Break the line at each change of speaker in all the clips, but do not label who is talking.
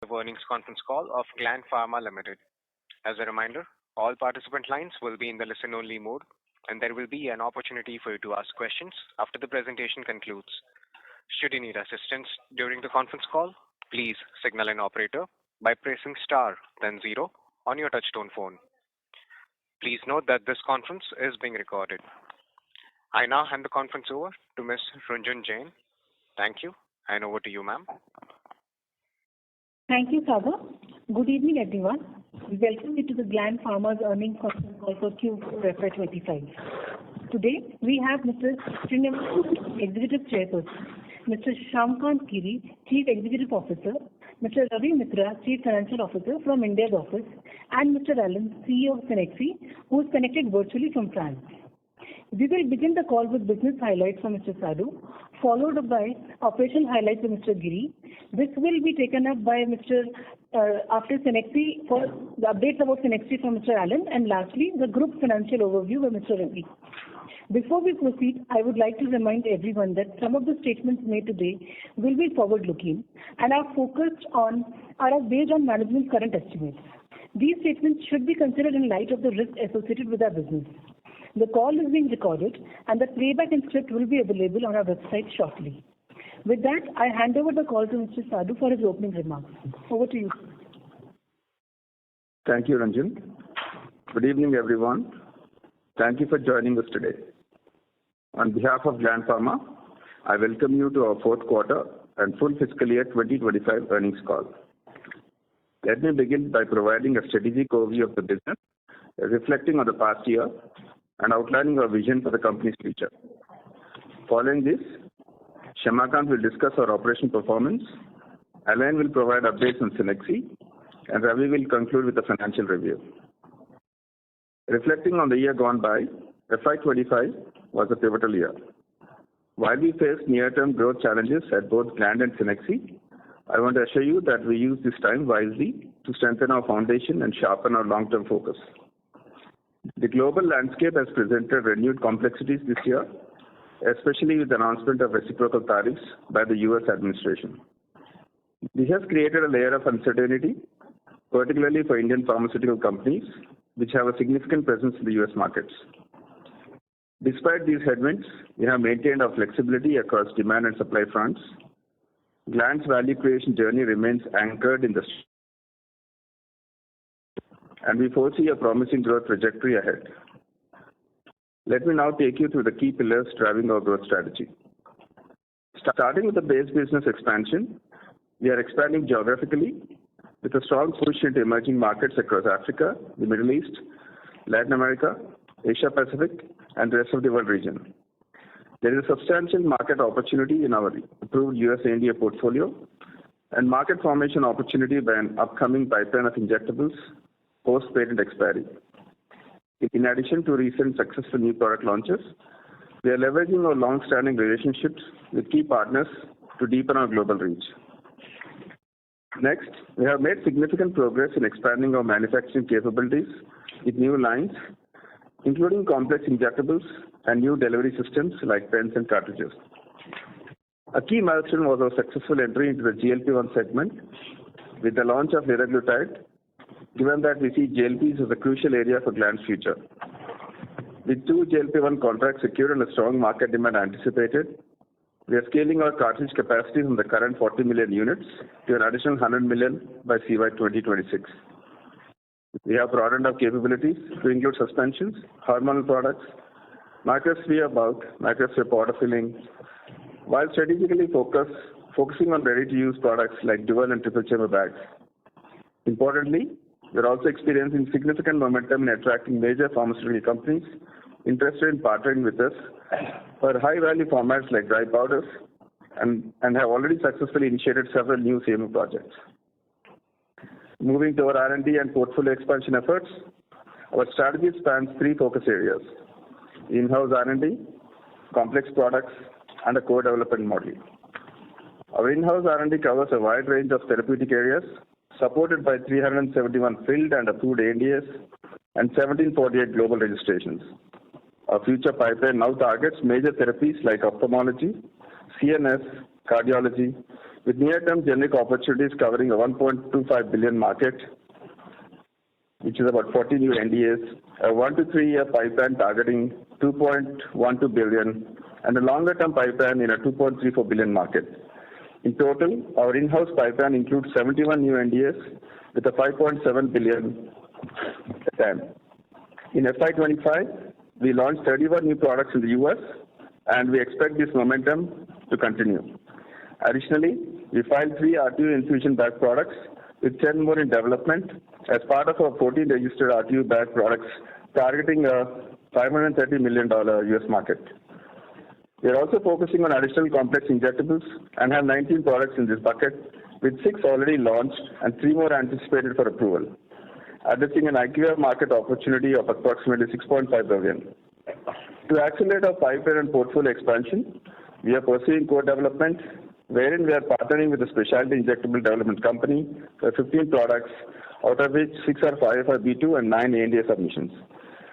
The earnings conference call of Gland Pharma Limited. As a reminder, all participant lines will be in the listen-only mode, and there will be an opportunity for you to ask questions after the presentation concludes. Should you need assistance during the conference call, please signal an operator by pressing star then zero on your touchtone phone. Please note that this conference is being recorded. I now hand the conference over to Ms. Runjhun Jain. Thank you, and over to you, ma'am.
Thank you, Sagar. Good evening, everyone. We welcome you to the Gland Pharma's earnings conference call for Q4FY25. Today, we have Mr. Srinivasan, Executive Chairperson, Mr. Shyamkant Giri, Chief Executive Officer, Mr. Ravi Mitra, Chief Financial Officer from India's office, and Mr. Alan, CEO of Cenexi, who is connected virtually from France. We will begin the call with business highlights from Mr. Sadhu, followed by operational highlights from Mr. Giri. This will be taken up by after Cenexi for the updates about Cenexi from Mr. Alan, and lastly, the group financial overview by Mr. Ravi. Before we proceed, I would like to remind everyone that some of the statements made today will be forward-looking and are based on management's current estimates. These statements should be considered in light of the risk associated with our business. The call is being recorded, and the playback and script will be available on our website shortly. With that, I hand over the call to Mr. Sadhu for his opening remarks. Over to you.
Thank you, Ranjan. Good evening, everyone. Thank you for joining us today. On behalf of Gland Pharma, I welcome you to our fourth quarter and full fiscal year 2025 earnings call. Let me begin by providing a strategic overview of the business, reflecting on the past year and outlining our vision for the company's future. Following this, Shyamkant will discuss our operational performance, Alan will provide updates on Cenexi, and Ravi will conclude with the financial review. Reflecting on the year gone by, FY25 was a pivotal year. While we faced near-term growth challenges at both Gland and Cenexi, I want to assure you that we used this time wisely to strengthen our foundation and sharpen our long-term focus. The global landscape has presented renewed complexities this year, especially with the announcement of reciprocal tariffs by the U.S. administration. This has created a layer of uncertainty, particularly for Indian pharmaceutical companies, which have a significant presence in the U.S. markets. Despite these headwinds, we have maintained our flexibility across demand and supply fronts. Gland's value creation journey remains anchored in the and we foresee a promising growth trajectory ahead. Let me now take you through the key pillars driving our growth strategy. Starting with the base business expansion, we are expanding geographically with a strong push into emerging markets across Africa, the Middle East, Latin America, Asia Pacific, and the rest of the world region. There is a substantial market opportunity in our approved US ANDA portfolio and market formation opportunity by an upcoming pipeline of injectables post-patent expiry. In addition to recent successful new product launches, we are leveraging our long-standing relationships with key partners to deepen our global reach. Next, we have made significant progress in expanding our manufacturing capabilities with new lines, including complex injectables and new delivery systems like pens and cartridges. A key milestone was our successful entry into the GLP-1 segment with the launch of liraglutide, given that we see GLPs as a crucial area for Gland's future. With 2 GLP-1 contracts secured and a strong market demand anticipated, we are scaling our cartridge capacity from the current 40 million units to an additional 100 million by CY 2026. We have broadened our capabilities to include suspensions, hormonal products, microsphere bulk, microsphere powder filling, while strategically focusing on ready-to-use products like dual and triple chamber bags. Importantly, we are also experiencing significant momentum in attracting major pharmaceutical companies interested in partnering with us for high-value formats like dry powders and have already successfully initiated several new CMO projects. Moving to our R&D and portfolio expansion efforts, our strategy spans 3 focus areas: in-house R&D, complex products, and a co-development model. Our in-house R&D covers a wide range of therapeutic areas, supported by 371 filled and approved ANDAs and 1748 global registrations. Our future pipeline now targets major therapies like ophthalmology, CNS, cardiology, with near-term generic opportunities covering a 1.25 billion market, which is about 40 new NDAs, a 1 to 3 year pipeline targeting 2.12 billion, and a longer-term pipeline in a 2.34 billion market. In total, our in-house pipeline includes 71 new NDAs with a 5.7 billion TAM. In FY25, we launched 31 new products in the US, and we expect this momentum to continue. Additionally, we filed 3 RTU infusion-backed products with 10 more in development as part of our 14 registered RTU-backed products targeting a $530 million US market. We are also focusing on additional complex injectables and have 19 products in this bucket, with 6 already launched and 3 more anticipated for approval, addressing an IQVIA market opportunity of approximately $6.5 billion. To accelerate our pipeline and portfolio expansion, we are pursuing co-development, wherein we are partnering with a specialty injectable development company for 15 products, out of which 6 are 505(b)(2) and 9 ANDA submissions,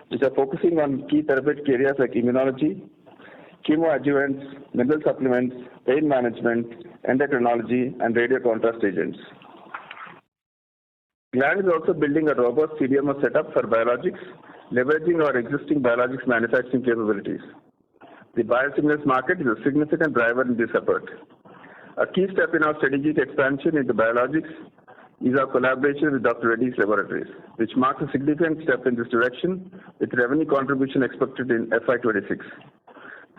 which are focusing on key therapeutic areas like immunology, chemoadjuvants, mineral supplements, pain management, endocrinology, and radio contrast agents. Gland is also building a robust CDMO setup for biologics, leveraging our existing biologics manufacturing capabilities. The biosimilars market is a significant driver in this effort. A key step in our strategic expansion into biologics is our collaboration with Dr. Reddy's Laboratories, which marks a significant step in this direction, with revenue contribution expected in FY26.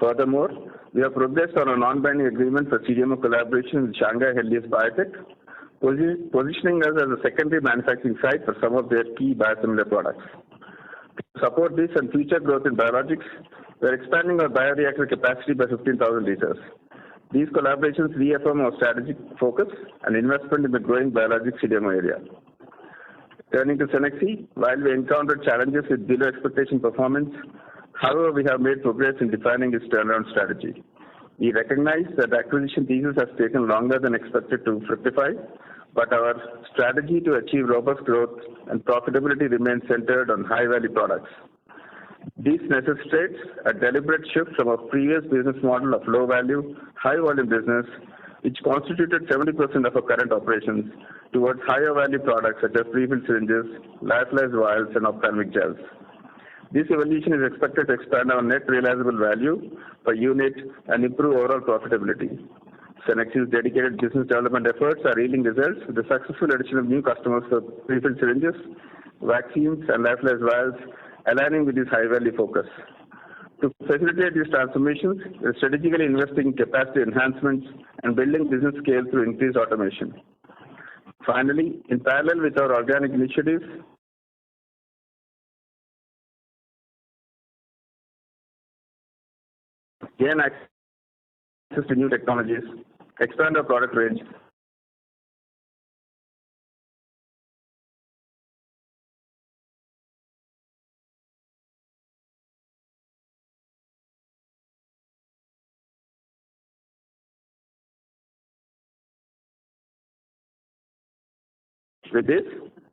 Furthermore, we have progressed on a non-binding agreement for CDMO collaboration with Shanghai Henlius Biotech, positioning us as a secondary manufacturing site for some of their key biosimilar products. To support this and future growth in biologics, we are expanding our bioreactor capacity by 15,000 liters. These collaborations reaffirm our strategic focus and investment in the growing biologics CDMO area. Turning to Cenexi, while we encountered challenges with below expectation performance, however, we have made progress in defining its turnaround strategy. We recognize that the acquisition thesis has taken longer than expected to fructify, but our strategy to achieve robust growth and profitability remains centered on high-value products. This necessitates a deliberate shift from our previous business model of low-value, high-volume business, which constituted 70% of our current operations, towards higher-value products such as prefilled syringes, lyophilized vials, and ophthalmic gels. This evolution is expected to expand our net realizable value per unit and improve overall profitability. Cenexi's dedicated business development efforts are yielding results with the successful addition of new customers for prefilled syringes, vaccines, and lyophilized vials, aligning with this high-value focus. To facilitate these transformations, we are strategically investing in capacity enhancements and building business scale through increased automation. Finally, in parallel with our organic initiatives, gain access to new technologies, expand our product range, with this,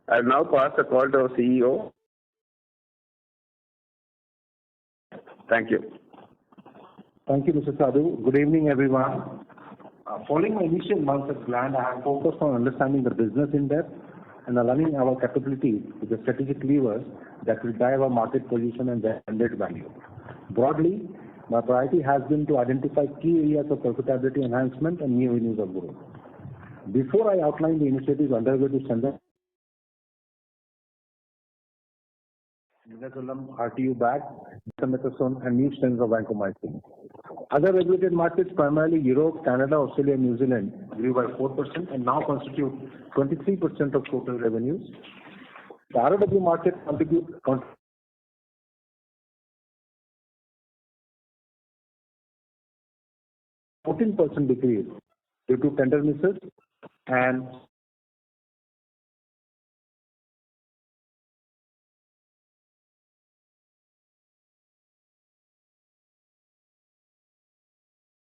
I will now pass the call to our CEO. Thank you.
Thank you, Mr. Sadhu. Good evening, everyone. Following my initial months at Gland, I have focused on understanding the business in depth and aligning our capabilities with the strategic levers that will drive our market position and branded value. Broadly, my priority has been to identify key areas of profitability enhancement and new avenues of growth. Before I outline the initiatives underway to strengthen RTU bag, dexamethasone, and new strains of vancomycin. Other regulated markets, primarily Europe, Canada, Australia, and New Zealand, grew by 4% and now constitute 23% of total revenues. The ROW market contributes 14% decrease due to tender misses and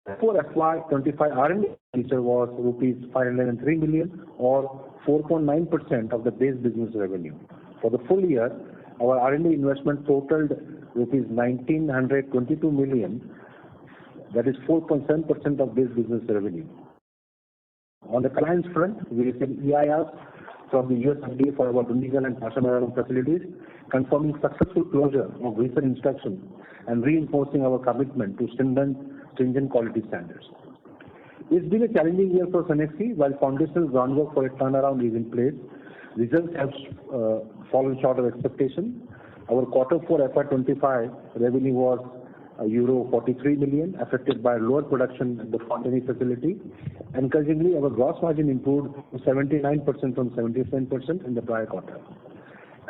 Q4FY25 R&D expenditure was rupees 503 million, or 4.9% of the base business revenue. For the full year, our R&D investment totaled rupees 1,922 million, that is 4.7% of base business revenue. On the compliance front, we received EIRs from the US FDA for our Dundigal and Pashamylaram facilities, confirming successful closure of recent inspections and reinforcing our commitment to stringent quality standards. It's been a challenging year for Cenexi. While foundational groundwork for a turnaround is in place, results have fallen short of expectation. Our Q4 FY25 revenue was euro 43 million, affected by lower production at the Fontenay facility. Encouragingly, our gross margin improved to 79% from 77% in the prior quarter.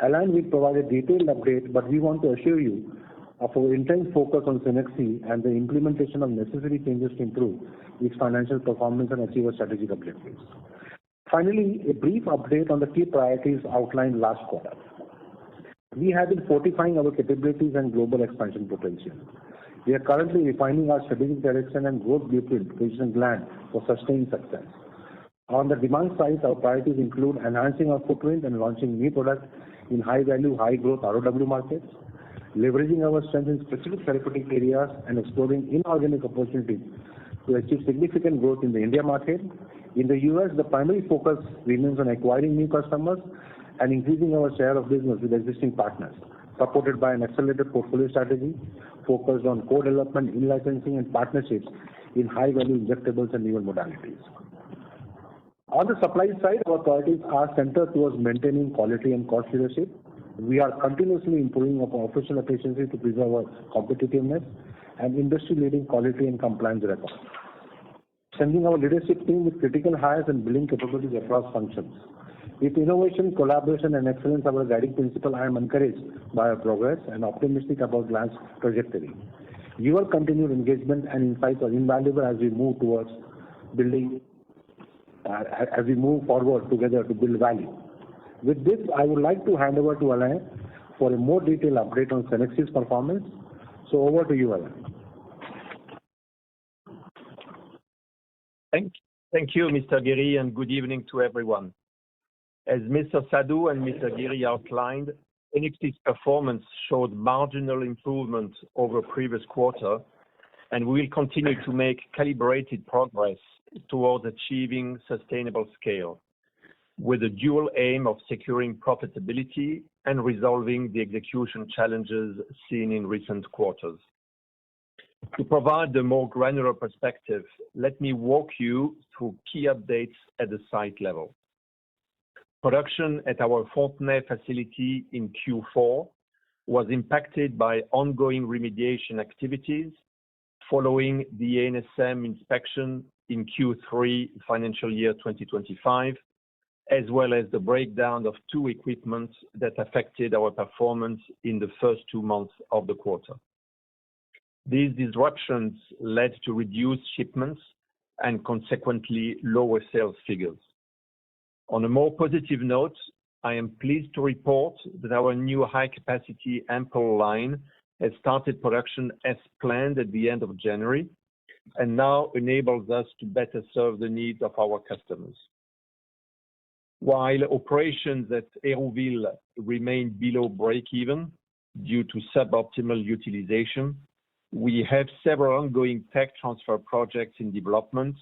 Alain will provide a detailed update, but we want to assure you of our intense focus on Cenexi and the implementation of necessary changes to improve its financial performance and achieve our strategic objectives. Finally, a brief update on the key priorities outlined last quarter. We have been fortifying our capabilities and global expansion potential. We are currently refining our strategic direction and growth blueprint to position Gland for sustained success. On the demand side, our priorities include enhancing our footprint and launching new products in high-value, high-growth ROW markets, leveraging our strength in specific therapeutic areas, and exploring inorganic opportunities to achieve significant growth in the India market. In the US, the primary focus remains on acquiring new customers and increasing our share of business with existing partners, supported by an accelerated portfolio strategy focused on co-development, in-licensing, and partnerships in high-value injectables and newer modalities. On the supply side, our priorities are centered towards maintaining quality and cost leadership. We are continuously improving our operational efficiency to preserve our competitiveness and industry-leading quality and compliance records. Sending our leadership team with critical hires and building capabilities across functions. With innovation, collaboration, and excellence as our guiding principle, I am encouraged by our progress and optimistic about Gland's trajectory. Your continued engagement and insights are invaluable as we move forward together to build value. With this, I would like to hand over to Alain for a more detailed update on Cenexi's performance. So over to you, Alain.
Thank you, Mr. Giri, and good evening to everyone. As Mr. Sadhu and Mr. Giri outlined, Cenexi's performance showed marginal improvement over previous quarter, and we will continue to make calibrated progress towards achieving sustainable scale, with a dual aim of securing profitability and resolving the execution challenges seen in recent quarters. To provide a more granular perspective, let me walk you through key updates at the site level. Production at our Fontenay facility in Q4 was impacted by ongoing remediation activities following the ANSM inspection in Q3 financial year 2025, as well as the breakdown of two equipments that affected our performance in the first 2 months of the quarter. These disruptions led to reduced shipments and consequently lower sales figures. On a more positive note, I am pleased to report that our new high-capacity ampoule line has started production as planned at the end of January and now enables us to better serve the needs of our customers. While operations at Hérouville remain below break-even due to suboptimal utilization, we have several ongoing tech transfer projects in development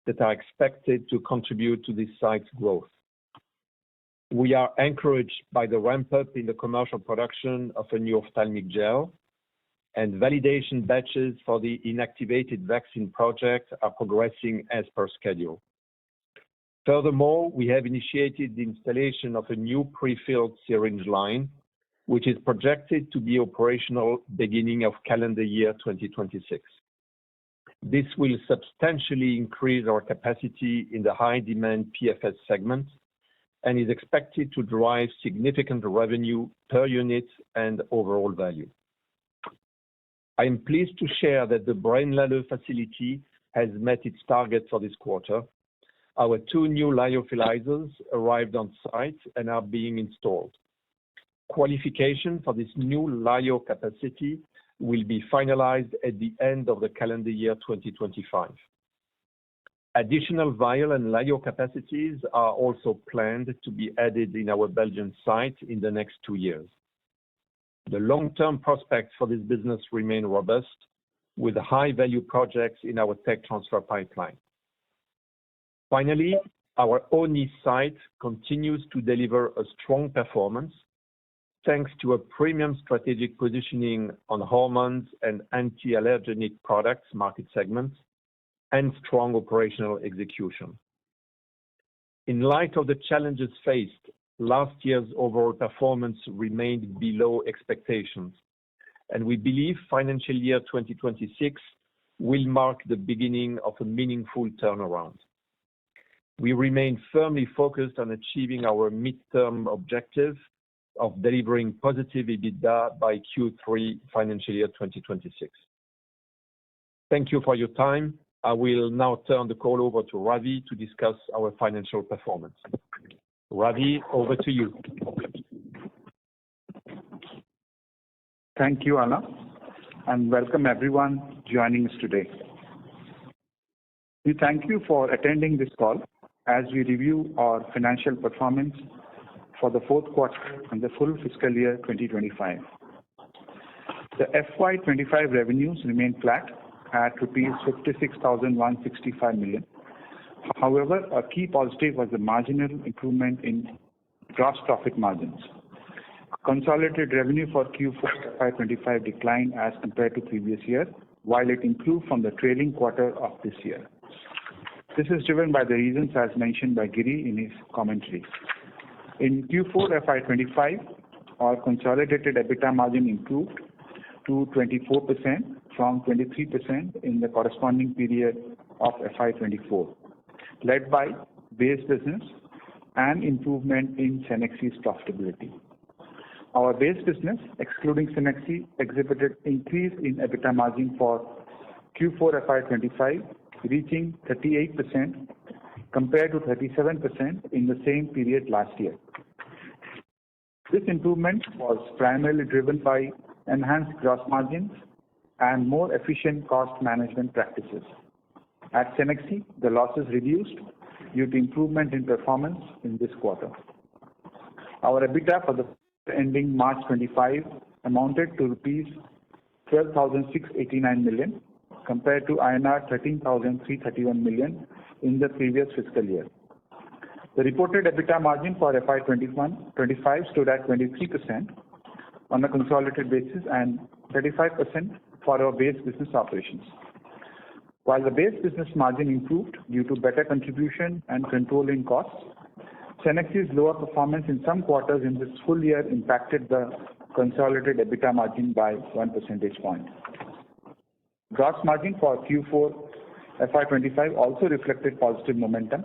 that are expected to contribute to this site's growth. We are encouraged by the ramp-up in the commercial production of a new ophthalmic gel, and validation batches for the inactivated vaccine project are progressing as per schedule. Furthermore, we have initiated the installation of a new pre-filled syringe line, which is projected to be operational beginning of calendar year 2026. This will substantially increase our capacity in the high-demand PFS segment and is expected to drive significant revenue per unit and overall value. I am pleased to share that the Braine-l'Alleud facility has met its target for this quarter. Our 2 new lyophilizers arrived on site and are being installed. Qualification for this new lyo capacity will be finalized at the end of the calendar year 2025. Additional vial and lyo capacities are also planned to be added in our Belgian site in the next 2 years. The long-term prospects for this business remain robust, with high-value projects in our tech transfer pipeline. Finally, our Oni site continues to deliver a strong performance thanks to a premium strategic positioning on hormones and anti-allergenic products market segments and strong operational execution. In light of the challenges faced, last year's overall performance remained below expectations, and we believe financial year 2026 will mark the beginning of a meaningful turnaround. We remain firmly focused on achieving our midterm objective of delivering positive EBITDA by Q3 financial year 2026. Thank you for your time. I will now turn the call over to Ravi to discuss our financial performance. Ravi, over to you.
Thank you, Anna, and welcome everyone joining us today. We thank you for attending this call as we review our financial performance for the fourth quarter and the full fiscal year 2025. The FY25 revenues remain flat at rupees 56,165 million. However, a key positive was the marginal improvement in gross profit margins. Consolidated revenue for Q4FY25 declined as compared to previous year, while it improved from the trailing quarter of this year. This is driven by the reasons as mentioned by Giri in his commentary. In Q4FY25, our consolidated EBITDA margin improved to 24% from 23% in the corresponding period of FY24, led by base business and improvement in Cenexi's profitability. Our base business, excluding Cenexi, exhibited increase in EBITDA margin for Q4FY25, reaching 38% compared to 37% in the same period last year. This improvement was primarily driven by enhanced gross margins and more efficient cost management practices. At Cenexi, the losses reduced due to improvement in performance in this quarter. Our EBITDA for the ending March 25 amounted to rupees 12,689 million compared to INR 13,331 million in the previous fiscal year. The reported EBITDA margin for FY25 stood at 23% on a consolidated basis and 35% for our base business operations. While the base business margin improved due to better contribution and control in costs, Cenexi's lower performance in some quarters in this full year impacted the consolidated EBITDA margin by 1 percentage point. Gross margin for Q4 FY25 also reflected positive momentum,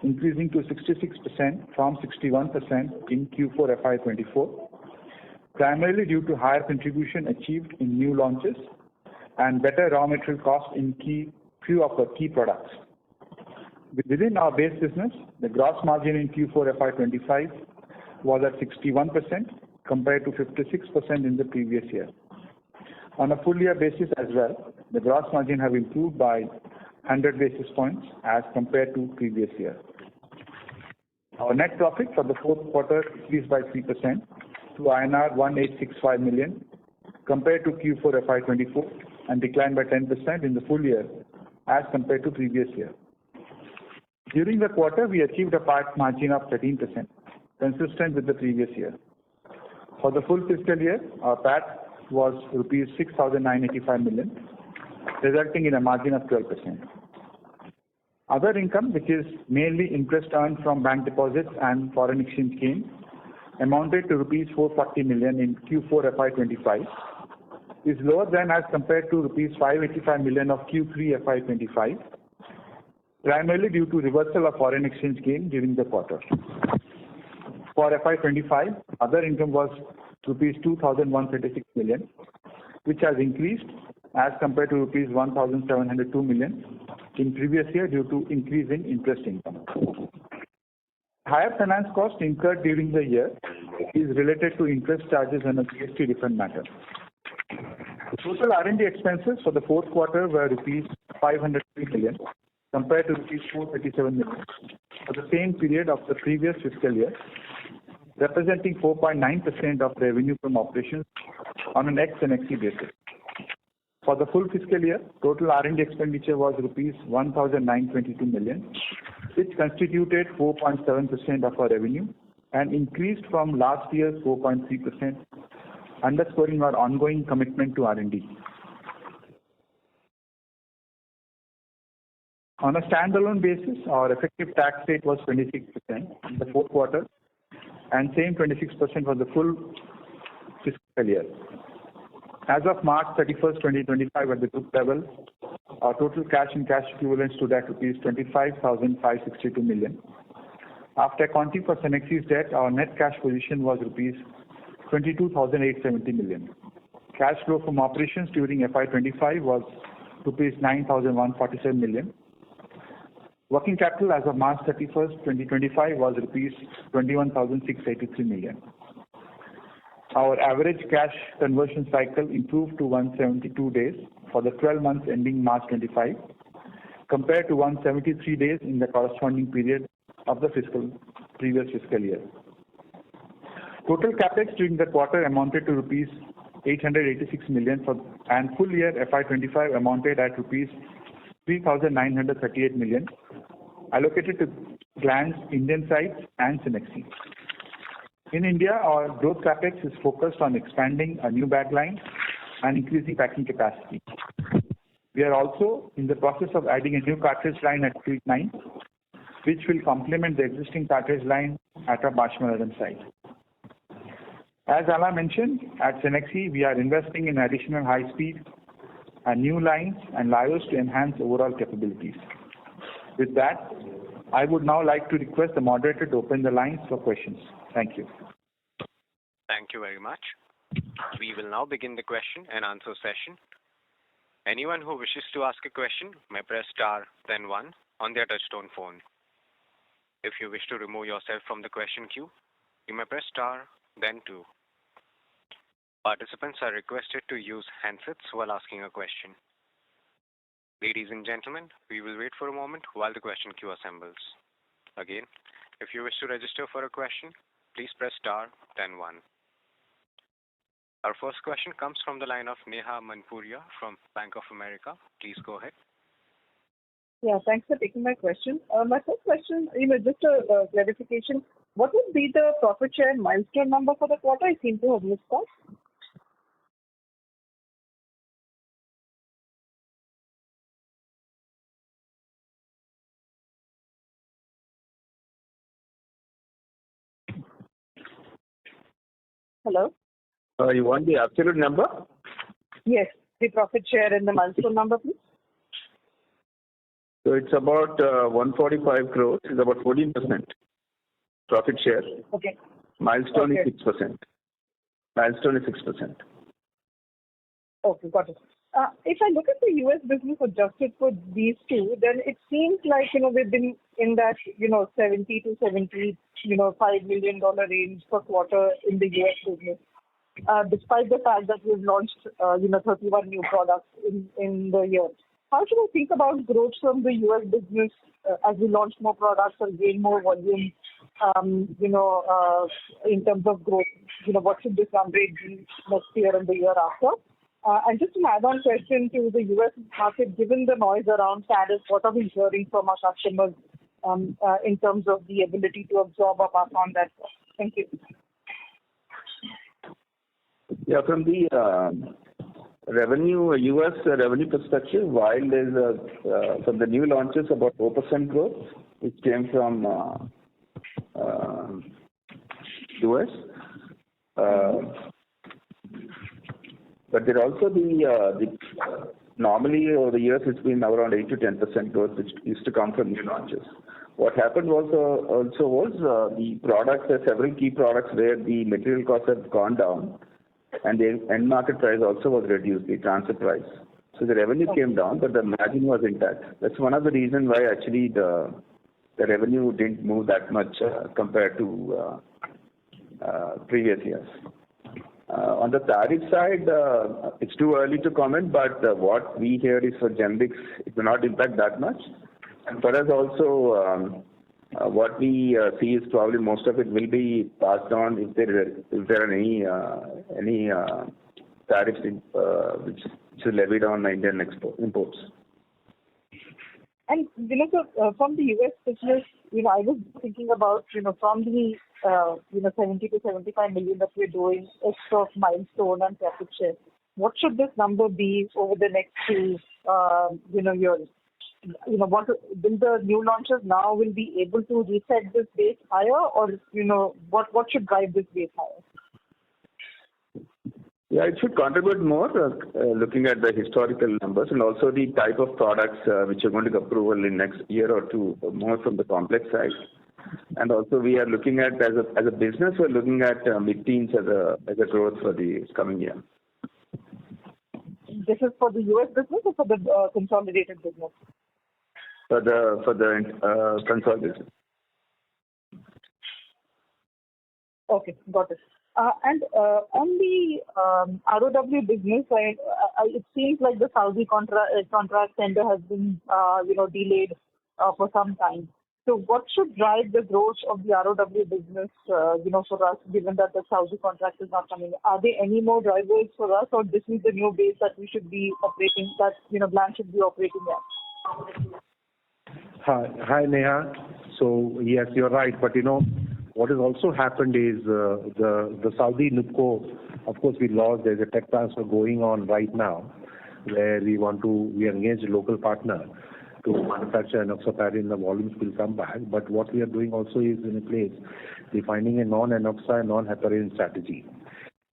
increasing to 66% from 61% in Q4 FY24, primarily due to higher contribution achieved in new launches and better raw material costs in few of the key products. Within our base business, the gross margin in Q4 FY25 was at 61% compared to 56% in the previous year. On a full year basis as well, the gross margin have improved by 100 basis points as compared to previous year. Our net profit for the fourth quarter increased by 3% to INR 1865 million compared to Q4 FY24 and declined by 10% in the full year as compared to previous year. During the quarter, we achieved a PAT margin of 13%, consistent with the previous year. For the full fiscal year, our PAT was rupees 6,985 million, resulting in a margin of 12%. Other income, which is mainly interest earned from bank deposits and foreign exchange gains, amounted to rupees 440 million in Q4 FY25, is lower than as compared to rupees 585 million of Q3 FY25, primarily due to reversal of foreign exchange gain during the quarter. For FY25, other income was rupees 2,136 million, which has increased as compared to rupees 1,702 million in previous year due to increase in interest income. Higher finance cost incurred during the year is related to interest charges and a GST refund matter. The total R&D expenses for the fourth quarter were rupees 503 million compared to rupees 437 million for the same period of the previous fiscal year, representing 4.9% of revenue from operations on an ex-Cenexi basis. For the full fiscal year, total R&D expenditure was rupees 1,922 million which constituted 4.7% of our revenue and increased from last year's 4.3%, underscoring our ongoing commitment to R&D. On a standalone basis, our effective tax rate was 26% in the fourth quarter and same 26% for the full fiscal year. As of March 31st, 2025, at the group level, our total cash and cash equivalents stood at rupees 25,562 million. After accounting for Cenexi's debt, our net cash position was rupees 22,870 million. Cash flow from operations during FY25 was rupees 9,147 million. Working capital as of March 31st, 2025 was rupees 21,683 million. Our average cash conversion cycle improved to 172 days for the 12 months ending March 25, compared to 173 days in the corresponding period of the previous fiscal year. Total capex during the quarter amounted to rupees 886 million and full year FY25 amounted at rupees 3,938 million, allocated to Gland's Indian sites and Cenexi. In India, our growth capex is focused on expanding a new bag line and increasing packing capacity. We are also in the process of adding a new cartridge line at trendlyne, which will complement the existing cartridge line at our Bachmanadan site. As Ala mentioned, at Cenexi, we are investing in additional high-speed and new lines and lyos to enhance overall capabilities. With that, I would now like to request the moderator to open the lines for questions. Thank you.
Thank you very much. We will now begin the question and answer session. Anyone who wishes to ask a question may press star, then one on their touchtone phone. If you wish to remove yourself from the question queue, you may press star, then two. Participants are requested to use handsets while asking a question. Ladies and gentlemen, we will wait for a moment while the question queue assembles. Again, if you wish to register for a question, please press star, then one. Our first question comes from the line of Neha Manpuria from Bank of America. Please go ahead.
Yeah, thanks for taking my question. My first question, just a clarification. What would be the profit share milestone number for the quarter? I seem to have missed that. Hello?
You want the absolute number?
Yes, the profit share and the milestone number, please.
So it's about 145 crores. It's about 14% profit share.
Okay.
Milestone is 6%. Milestone is 6%.
Okay, got it. If I look at the US business adjusted for these two, then it seems like, we've been in that, 70 to 75 million dollar range per quarter in the US business, despite the fact that we've launched, 31 new products in the year. How should I think about growth from the US business as we launch more products or gain more volume, in terms of growth? What should this run rate be next year and the year after? And just an add-on question to the US market, given the noise around tariffs, what are we hearing from our customers in terms of the ability to absorb or pass on that? Thank you.
Yeah, from the US revenue perspective, while there's from the new launches about 4% growth, which came from US. But there also normally over the years it's been around 8 to 10% growth, which used to come from new launches. What happened was the products, several key products where the material costs have gone down, and the end market price also was reduced, the transfer price. So the revenue came down, but the margin was intact. That's one of the reasons why actually the revenue didn't move that much compared to previous years. On the tariff side, it's too early to comment, but what we hear is for generics, it will not impact that much. And for us also, what we see is probably most of it will be passed on if there are any tariffs which is levied on Indian imports.
And so from the US business, I was thinking about from the 70 to 75 million that we're doing extra of milestone and profit share. What should this number be over the next two years? What will the new launches now will be able to reset this base higher, or what should drive this base higher?
Yeah, it should contribute more, looking at the historical numbers and also the type of products which are going to get approval in next year or two, more from the complex side. And also we are looking at, as a business, we're looking at mid-teens as a growth for the coming year.
This is for the US business or for the consolidated business?
For the consolidated.
Okay, got it. And on the ROW business, it seems like the Saudi contract tender has been delayed for some time. So what should drive the growth of the ROW business, for us, given that the Saudi contract is not coming? Are there any more drivers for us, or this is the new base that we should be operating, that Gland should be operating at?
Hi, Neha. So yes, you're right. But what has also happened is the Saudi NUPCO, of course, we lost. There's a tech transfer going on right now, where we engage a local partner to manufacture enoxaparin. The volumes will come back. But what we are doing also is in a place defining a non-enoxa, non-heparin strategy.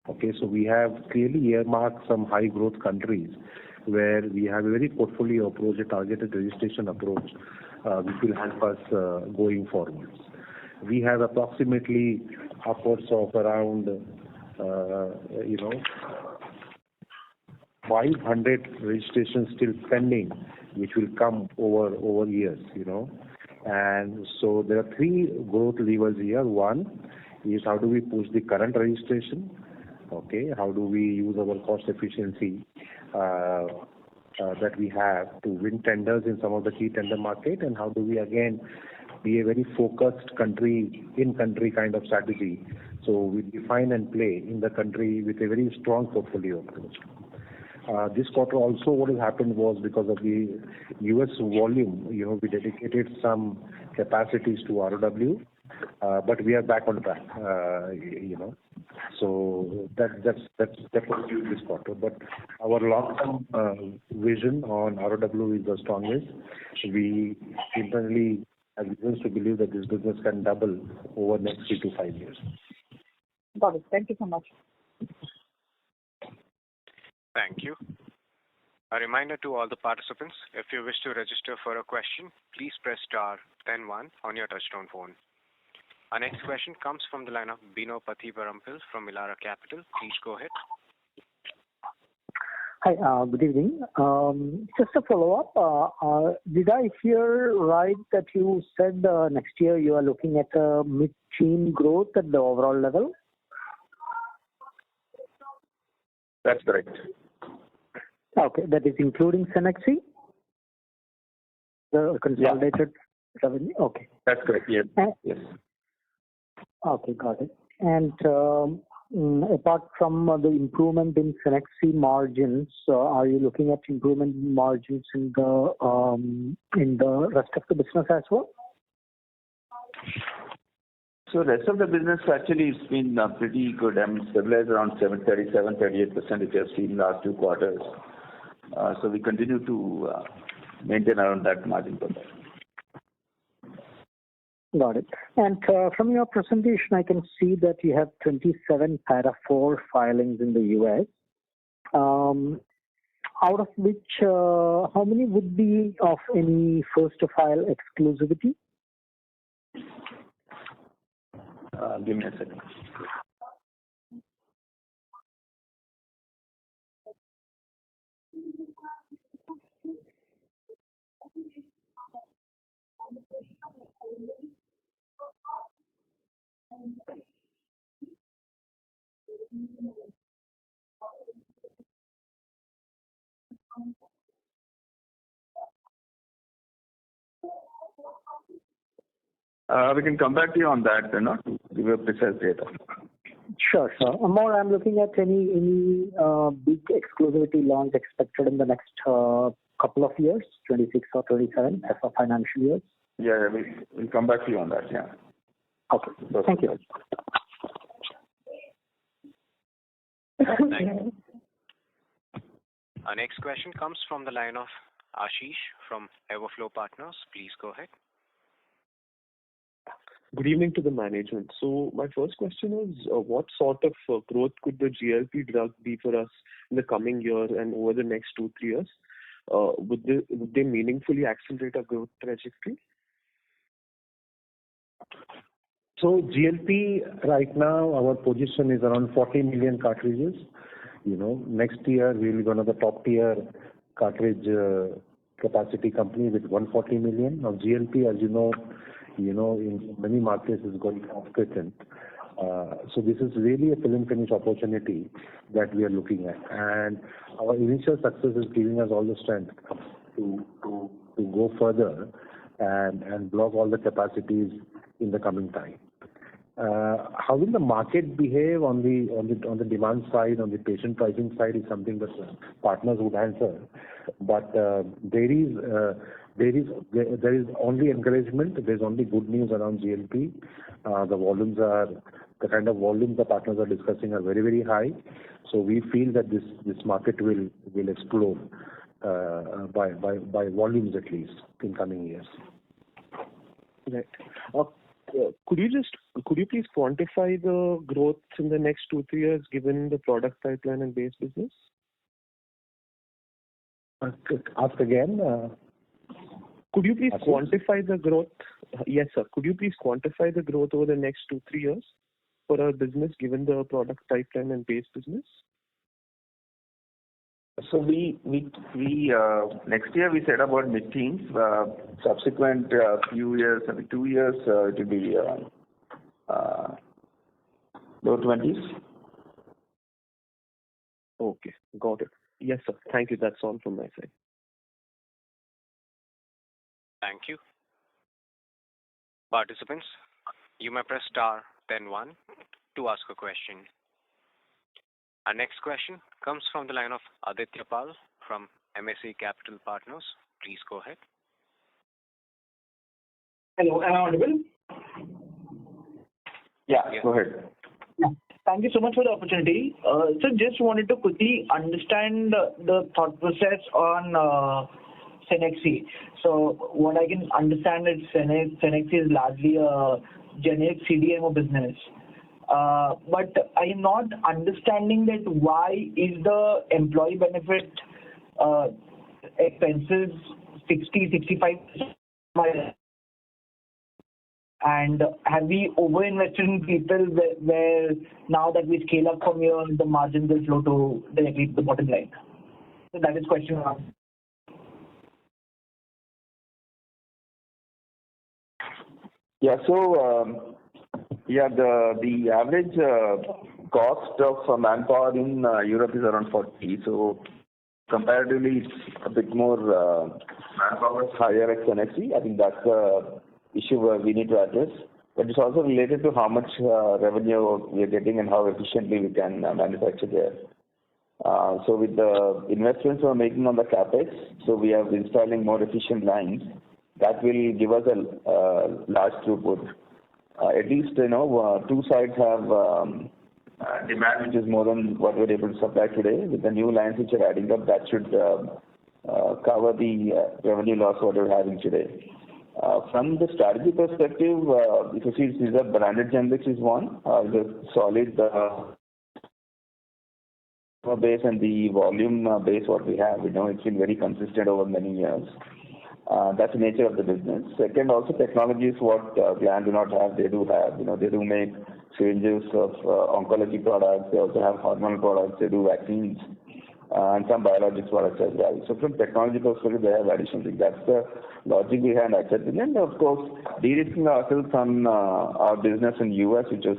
Okay, so we have clearly earmarked some high growth countries where we have a very portfolio approach, a targeted registration approach, which will help us going forward. We have approximately upwards of around 500 registrations still pending, which will come over years. And so there are three growth levers here. One is how do we push the current registration? Okay, how do we use our cost efficiency that we have to win tenders in some of the key tender market, and how do we again be a very focused in-country kind of strategy. So we define and play in the country with a very strong portfolio approach. This quarter also what has happened was because of the US volume, we dedicated some capacities to ROW, but we are back on track, So that's definitely this quarter. But our long-term vision on ROW is the strongest. We internally have reasons to believe that this business can double over the next 3 to 5 years.
Got it. Thank you so much.
Thank you. A reminder to all the participants, if you wish to register for a question, please press star, then 1 on your touchtone phone. Our next question comes from the line of Bino Pathiparampil from Elara Capital. Please go ahead.
Hi, good evening. Just a follow-up. Did I hear right that you said next year you are looking at a mid-teen growth at the overall level?
That's correct.
Okay, that is including Cenexi? The consolidated revenue? Okay.
That's correct, yes. Yes.
Okay, got it. And apart from the improvement in Cenexi margins, are you looking at improvement in margins in the rest of the business as well?
So rest of the business actually has been pretty good. Stabilized around 37-38% if you have seen last 2 quarters. So we continue to maintain around that margin profile.
Got it. And from your presentation, I can see that you have 27 Para 4 filings in the US. Out of which, how many would be of any first to file exclusivity?
Give me a second. We can come back to you on that, to give you a precise data.
Sure. More, I'm looking at any big exclusivity launch expected in the next couple of years, 26 or 27 as of financial years?
Yeah, we'll come back to you on that. Yeah.
Okay. Thank you.
Thank you. Our next question comes from the line of Ashish from Everflow Partners. Please go ahead.
Good evening to the management. So my first question is, what sort of growth could the GLP drug be for us in the coming year and over the next 2-3 years? Would they meaningfully accelerate our growth trajectory?
So GLP right now, our position is around 40 million cartridges. Next year we'll be one of the top tier cartridge capacity company with 140 million. Now GLP, as you know, in many markets is going off patent. So this is really a fill and finish opportunity that we are looking at, and our initial success is giving us all the strength to go further and block all the capacities in the coming time. How will the market behave on the demand side, on the patient pricing side is something that partners would answer. But there is only encouragement. There's only good news around GLP. The kind of volumes the partners are discussing are very, very high. So we feel that this market will explode by volumes at least in coming years.
Right. Could you please quantify the growth in the next 2-3 years given the product pipeline and base business?
Ask again.
Could you please quantify the growth? Yes, sir. Could you please quantify the growth over the next 2-3 years for our business given the product pipeline and base business?
So we next year we said about mid-teens. Subsequent few years, 2 years, it will be low 20s.
Okay, got it. Yes, sir. Thank you. That's all from my side.
Thank you. Participants, you may press star then 1 to ask a question. Our next question comes from the line of Aditya Pal from MSA Capital Partners. Please go ahead.
Hello, am I audible?
Yeah, go ahead.
Thank you so much for the opportunity. So just wanted to quickly understand the thought process on Cenexi. So what I can understand is Cenexi is largely a generic CDMO business. But I am not understanding that why is the employee benefit expenses 60-65%? And have we overinvested in people where now that we scale up from here, the margins will flow to directly to the bottom line? So that is question 1.
Yeah, so the average cost of manpower in Europe is around 40. So comparatively, it's a bit more manpower is higher at Cenexi. I think that's the issue we need to address. But it's also related to how much revenue we are getting and how efficiently we can manufacture there. So with the investments we're making on the capex, so we are installing more efficient lines. That will give us a large throughput. At least, 2 sites have demand which is more than what we're able to supply today. With the new lines which are adding up, that should cover the revenue loss what we're having today. From the strategy perspective, if you see these are branded generics is one, the solid base and the volume base what we have, it's been very consistent over many years. That's the nature of the business. Second, also technology is what Gland do not have. They do have. They do make syringes of oncology products. They also have hormonal products. They do vaccines and some biologics products as well. So from technology perspective, they have additional things. That's the logic behind accepting. And of course, de-risking ourselves from our business in US, which is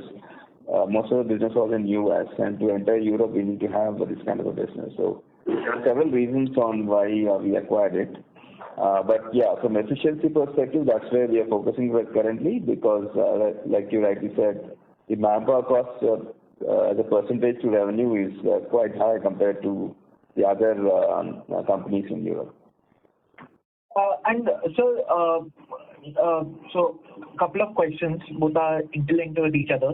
most of the business was in US, and to enter Europe, we need to have this kind of a business. So there are several reasons on why we acquired it. But yeah, from efficiency perspective, that's where we are focusing currently because, like you rightly said, the manpower cost as a percentage to revenue is quite high compared to the other companies in Europe.
And so, so couple of questions, both are interlinked with each other.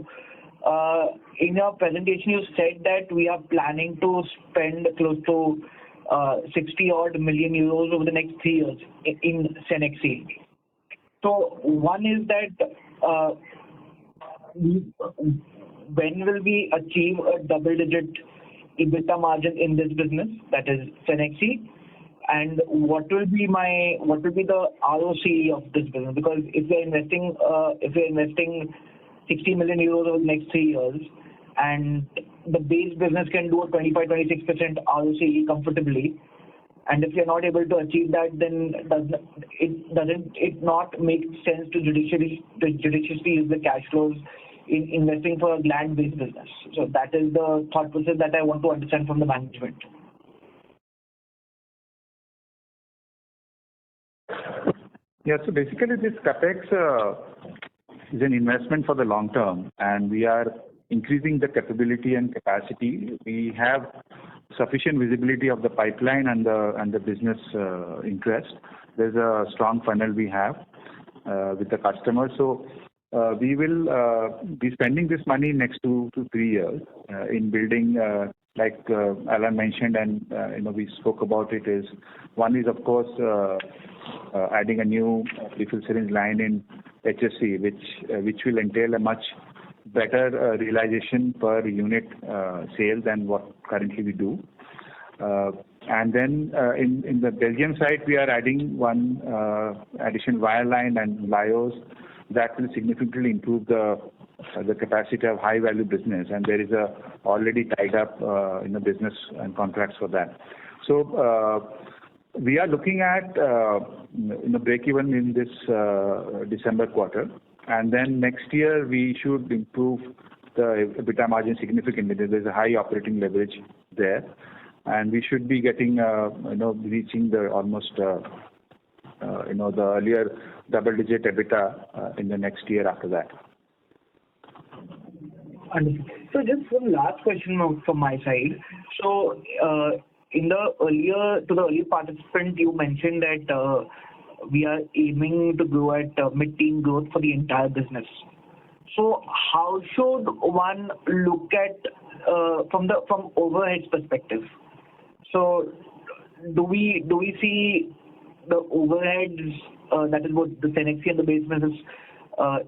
In your presentation, you said that we are planning to spend close to 60 odd million euros over the next 3 years in Cenexi. So one is that when will we achieve a double-digit EBITDA margin in this business, that is Cenexi? And what will be the ROCE of this business? Because if we are investing 60 million euros over the next 3 years, and the base business can do a 25-26% ROCE comfortably, and if you're not able to achieve that, then doesn't it not make sense to judiciously use the cash flows in investing for a gland-based business? So that is the thought process that I want to understand from the management.
Yeah, so basically this capex is an investment for the long term, and we are increasing the capability and capacity. We have sufficient visibility of the pipeline and the business interest. There's a strong funnel we have with the customers. So we will be spending this money next 2 to 3 years in building, like Alan mentioned, and we spoke about it. Is one is of course adding a new refill syringe line in HSC, which will entail a much better realization per unit sale than what currently we do. And then in the Belgium side, we are adding one additional wire line and lyos that will significantly improve the capacity of high value business, and there is already tied up business and contracts for that. So we are looking at break even in this December quarter, and then next year we should improve the EBITDA margin significantly. There's a high operating leverage there, and we should be getting reaching the almost the earlier double-digit EBITDA in the next year after that.
Understood. So just one last question from my side. So to the earlier participant, you mentioned that we are aiming to grow at mid-teen growth for the entire business. So how should one look at from overheads perspective? So do we see the overheads that is both the Cenexi and the base business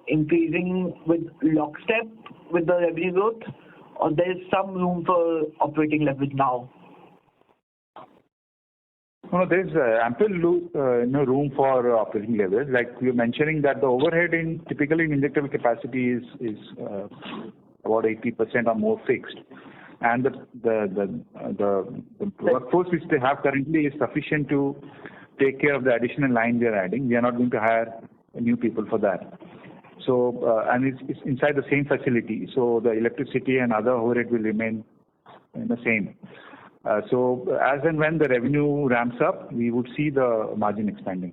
increasing with lockstep with the revenue growth, or there is some room for operating leverage now?
No, there's ample room for operating leverage. Like we were mentioning that the overhead typically in injectable capacity is about 80% or more fixed, and the workforce which they have currently is sufficient to take care of the additional line we are adding. We are not going to hire new people for that. So and it's inside the same facility, so the electricity and other overhead will remain the same. So as and when the revenue ramps up, we would see the margin expanding.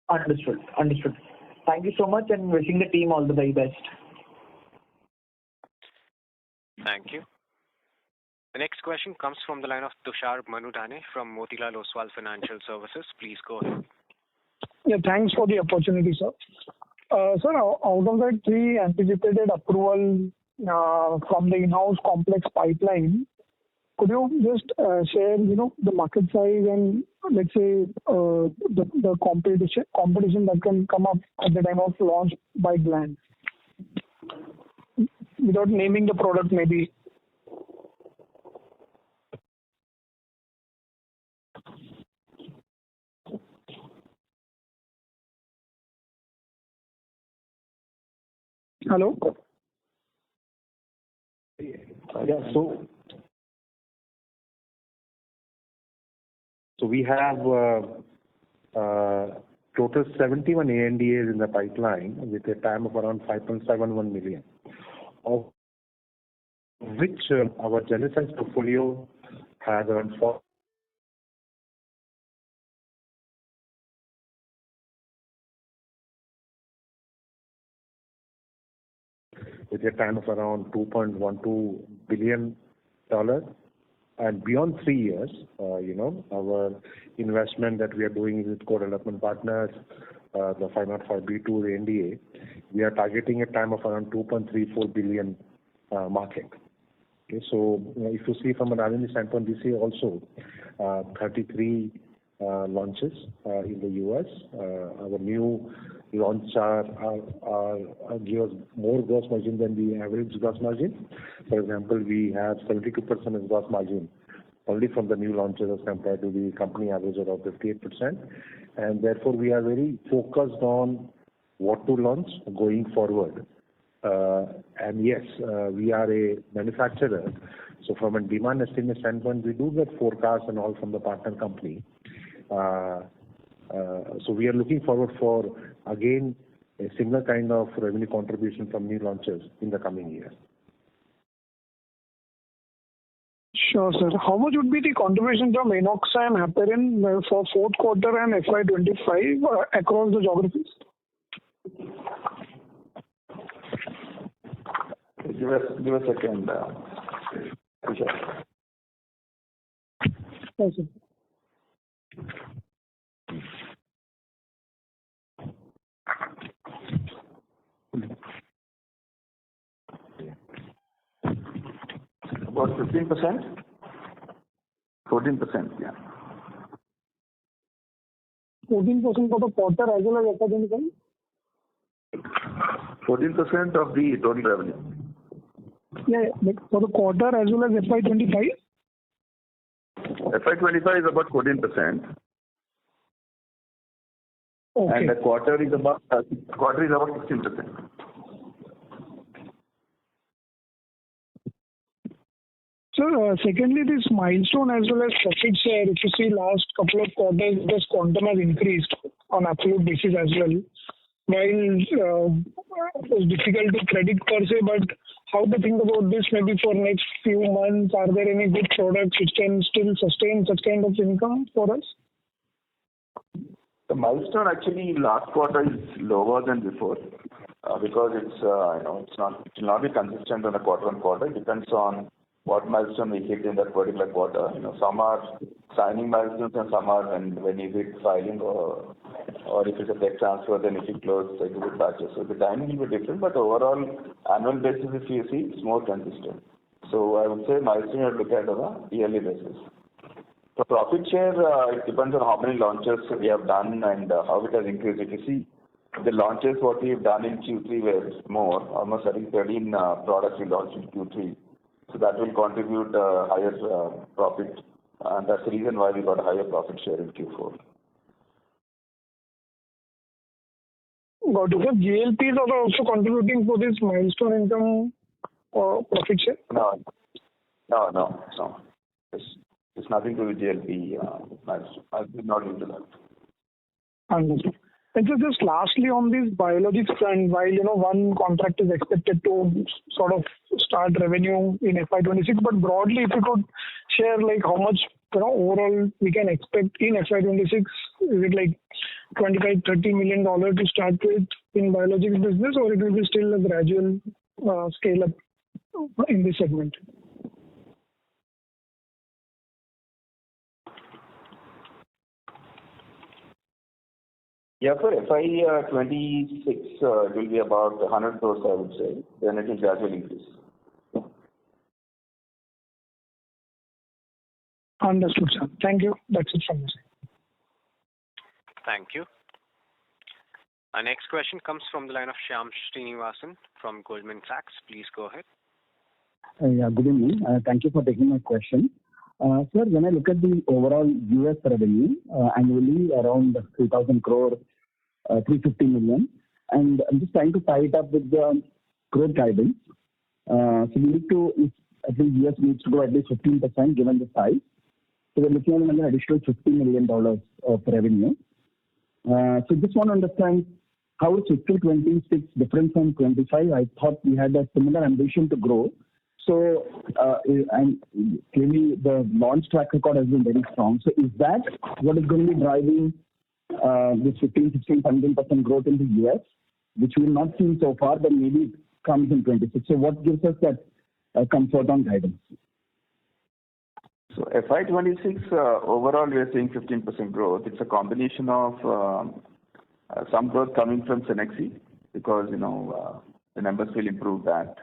Understood. Thank you so much, and wishing the team all the very best.
Thank you. The next question comes from the line of Tushar Manudhane from Motilal Oswal Financial Services. Please go ahead.
Yeah, thanks for the opportunity, sir. Sir, out of that 3 anticipated approval from the in-house complex pipeline, could you just share, the market size and let's say the competition that can come up at the time of launch by Gland, without naming the product, maybe? Hello?
Yeah, so we have total 71 ANDAs in the pipeline with a TAM of around 5.71 million, of which our genericized portfolio has around 4. With a TAM of around $2.12 billion, And beyond 3 years, our investment that we are doing with co-development partners, the 505(b)(2), the NDA, we are targeting a time of around 2.34 billion market. Okay, so if you see from an revenue standpoint, this year also 33 launches in the US. Our new launch give us more gross margin than the average gross margin. For example, we have 72% of gross margin only from the new launches as compared to the company average of 58%. And therefore, we are very focused on what to launch going forward. And yes, we are a manufacturer. So from a demand estimate standpoint, we do get forecasts and all from the partner company. So we are looking forward for, again, a similar kind of revenue contribution from new launches in the coming year.
Sure, sir. How much would be the contribution from Enoxa and Heparin for fourth quarter and FY25 across the geographies?
Give us a second.
Yes, sir.
About 15%? 14%, yeah.
14% for the quarter as well as FY25?
14% of the total revenue.
Yeah, but for the quarter as well as FY25?
FY25 is about 14%.
Okay.
And the quarter is about 16%.
Sir, secondly, this milestone as well as profit share, if you see last couple of quarters, this quantum has increased on absolute basis as well. While it's difficult to predict per se, but how to think about this maybe for next few months? Are there any good products which can still sustain such kind of income for us?
The milestone actually last quarter is lower than before because it will not be consistent on a quarter on quarter. It depends on what milestone we hit in that particular quarter. Some are signing milestones and some are when you hit filing or if it's a tech transfer, then if you close exhibit batches. So the timing will be different, but overall annual basis, if you see, it's more consistent. So I would say milestone you look at on a yearly basis. For profit share, it depends on how many launches we have done and how it has increased. If you see the launches what we've done in Q3 were more, almost I think 13 products we launched in Q3. So that will contribute higher profit, and that's the reason why we got a higher profit share in Q4.
Got it. So GLPs are also contributing for this milestone income or profit share?
No. It's nothing to do with GLP milestone. I did not into that.
Understood. And so just lastly on this biologics front, while one contract is expected to sort of start revenue in FY26, but broadly if you could share like how much overall we can expect in FY26, is it like $25-30 million to start with in biologics business, or it will be still a gradual scale up in this segment?
Yeah, for FY26, it will be about 100 crores, I would say. Then it will gradually increase.
Understood, sir. Thank you. That's it from my side.
Thank you. Our next question comes from the line of Shyam Srinivasan from Goldman Sachs. Please go ahead.
Yeah, good evening. Thank you for taking my question. Sir, when I look at the overall US revenue annually around 3,000 crore, 350 million, and I'm just trying to tie it up with the growth guidance. So we need to, I think US needs to grow at least 15% given the size. So we're looking at an additional $50 million of revenue. So just want to understand how is fiscal 26 different from 25? I thought we had a similar ambition to grow. So, and clearly the launch track record has been very strong. So is that what is going to be driving this 15, 16, 17% growth in the US, which we've not seen so far, but maybe it comes in 26. So what gives us that comfort on guidance?
So FY26, overall, we are seeing 15% growth. It's a combination of some growth coming from Cenexi because, the numbers will improve that.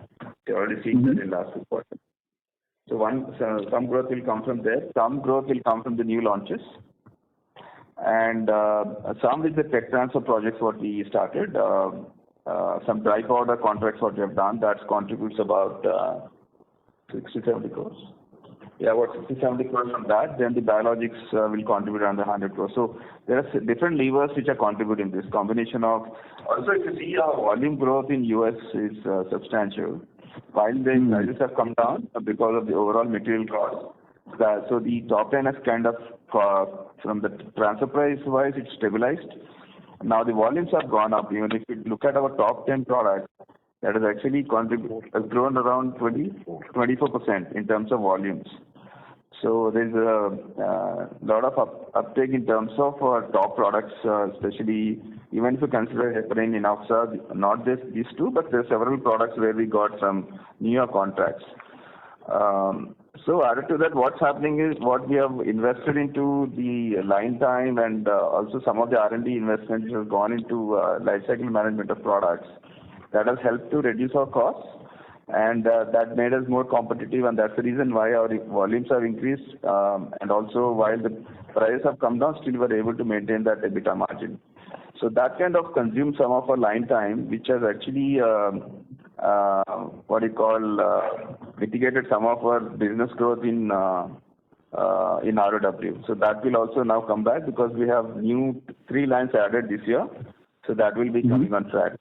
They're already seeing that in last quarter. So some growth will come from there. Some growth will come from the new launches. And some with the tech transfer projects what we started. Some dry powder contracts what we have done, that contributes about 60-70 crores. Yeah, about 60-70 crores from that. Then the biologics will contribute around 100 crores. So there are different levers which are contributing this combination of. Also, if you see our volume growth in US is substantial, while the prices have come down because of the overall material cost. So the top line has kind of, from the transfer price wise, it's stabilized. Now the volumes have gone up. Even if you look at our top 10 products, that has actually has grown around 24% in terms of volumes. So there's a lot of uptake in terms of our top products, especially even if you consider heparin, enoxaparin, not just these two, but there are several products where we got some newer contracts. So added to that, what's happening is what we have invested into the line time and also some of the R&D investments have gone into life cycle management of products. That has helped to reduce our costs, and that made us more competitive, and that's the reason why our volumes have increased, and also while the prices have come down, still we're able to maintain that EBITDA margin. So that kind of consumes some of our line time, which has actually mitigated some of our business growth in ROW. So that will also now come back because we have new 3 lines added this year. So that will be coming on track.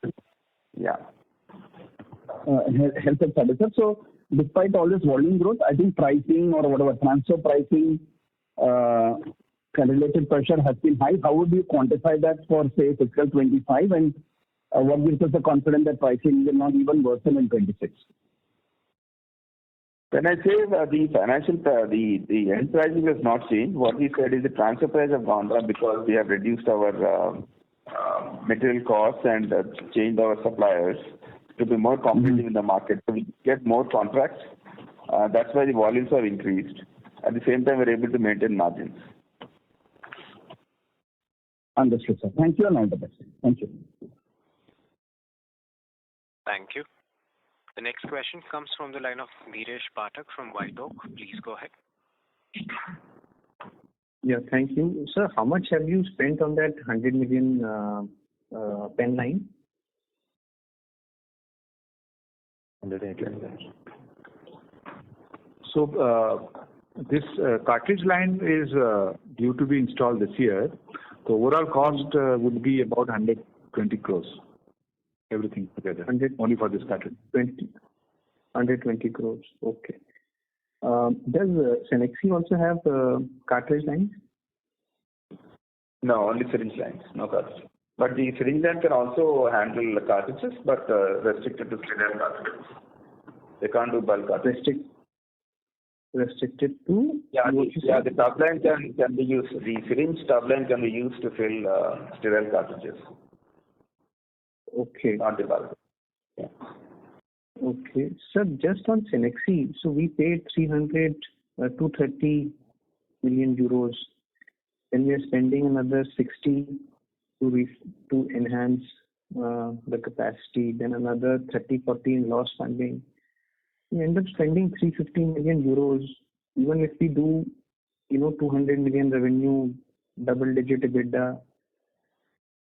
Yeah.
Helpful, sir. So despite all this volume growth, I think pricing or whatever transfer pricing related pressure has been high. How would you quantify that for, say, fiscal 25, and what gives us the confidence that pricing will not even worsen in 26?
When I say the financial, the end pricing has not changed. What we said is the transfer price have gone down because we have reduced our material costs and changed our suppliers to be more competitive in the market. So we get more contracts. That's why the volumes have increased. At the same time, we're able to maintain margins.
Understood, sir. Thank you and all the best. Thank you.
Thank you. The next question comes from the line of Dheeresh Pathak from White Oak. Please go ahead.
Yeah, thank you. Sir, how much have you spent on that 100 million pen line?
108. So this cartridge line is due to be installed this year. The overall cost would be about 120 crores. Everything together. Only for this cartridge.
120 crores. Okay. Does Cenexi also have cartridge lines?
No, only syringe lines, no cartridge. But the syringe line can also handle cartridges, but restricted to sterile cartridges. They can't do bulk cartridges.
Restricted to?
The top line can be used. The syringe top line can be used to fill sterile cartridges.
Okay.
Not the bulk. Yeah.
Okay. Sir, just on Cenexi, so we paid 230 million euros. Then we are spending another 60 to enhance the capacity. Then another 30-40 in loss funding. We end up spending 350 million euros. Even if we do, 200 million revenue, double-digit EBITDA,